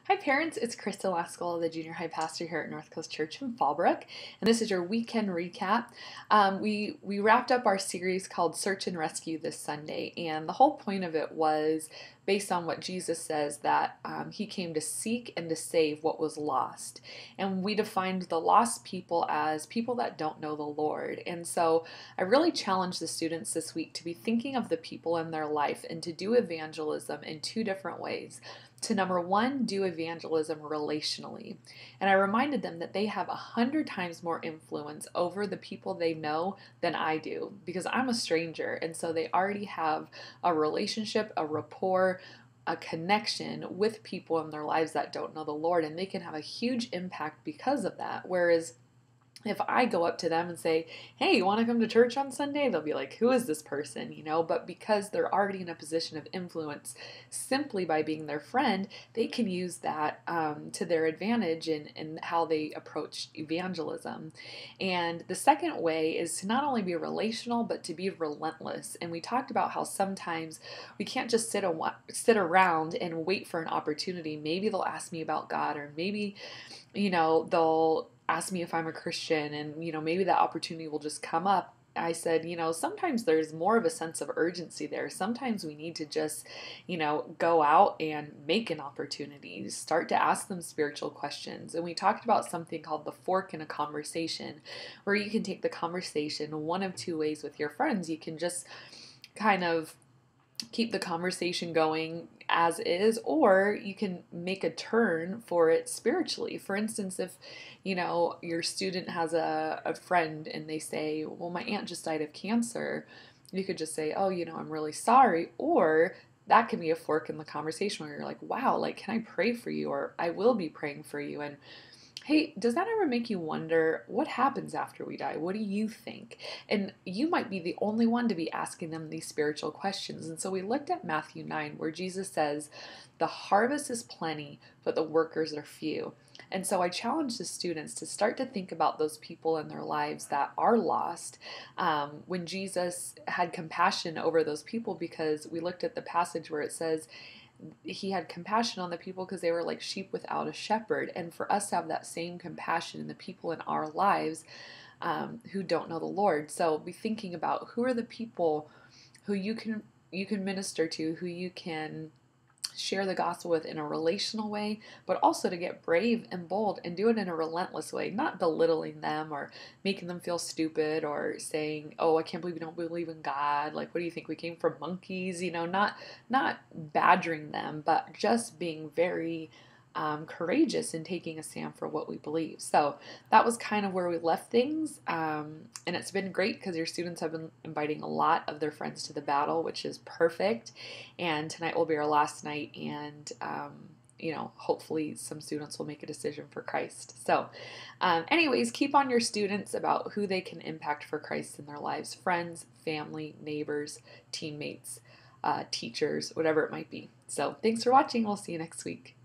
Hi parents, it's Krista Laskell, the junior high pastor here at North Coast Church in Fallbrook, and this is your weekend recap. We wrapped up our series called Search and Rescue this Sunday, and the whole point of it was based on what Jesus says that he came to seek and to save what was lost. And we defined the lost people as people that don't know the Lord. And so I really challenged the students this week to be thinking of the people in their life and to do evangelism in two different ways. To number one, do evangelism relationally. And I reminded them that they have 100 times more influence over the people they know than I do because I'm a stranger. And so they already have a relationship, a rapport, a connection with people in their lives that don't know the Lord. And they can have a huge impact because of that. Whereas if I go up to them and say, hey, you want to come to church on Sunday? They'll be like, who is this person? But because they're already in a position of influence simply by being their friend, they can use that to their advantage in how they approach evangelism. And the second way is to not only be relational, but to be relentless. And we talked about how sometimes we can't just sit around and wait for an opportunity. Maybe they'll ask me about God, or maybe, they'll ask me if I'm a Christian, and maybe that opportunity will just come up. I said, sometimes there's more of a sense of urgency there. Sometimes we need to just, go out and make an opportunity, start to ask them spiritual questions. And we talked about something called the fork in a conversation, where you can take the conversation one of two ways with your friends. You can just kind of keep the conversation going as is, or you can make a turn for it spiritually. For instance, if your student has a friend and they say, well, my aunt just died of cancer, you could just say, oh, I'm really sorry. Or that can be a fork in the conversation where you're like, wow, like, can I pray for you? Or I will be praying for you. And hey, does that ever make you wonder what happens after we die? What do you think? And you might be the only one to be asking them these spiritual questions. And so we looked at Matthew 9, where Jesus says, the harvest is plenty, but the workers are few. And so I challenge the students to start to think about those people in their lives that are lost. When Jesus had compassion over those people, because we looked at the passage where it says, he had compassion on the people because they were like sheep without a shepherd. And for us to have that same compassion in the people in our lives who don't know the Lord. So be thinking about who are the people who you can minister to, who you can share the gospel with in a relational way, but also to get brave and bold and do it in a relentless way, not belittling them or making them feel stupid or saying, oh, I can't believe you don't believe in God. Like, what do you think? We came from monkeys? Not badgering them, but just being very courageous in taking a stand for what we believe. So that was kind of where we left things. And it's been great because your students have been inviting a lot of their friends to the battle, which is perfect. And tonight will be our last night. And, hopefully some students will make a decision for Christ. So, anyways, keep on your students about who they can impact for Christ in their lives: friends, family, neighbors, teammates, teachers, whatever it might be. So, thanks for watching. We'll see you next week.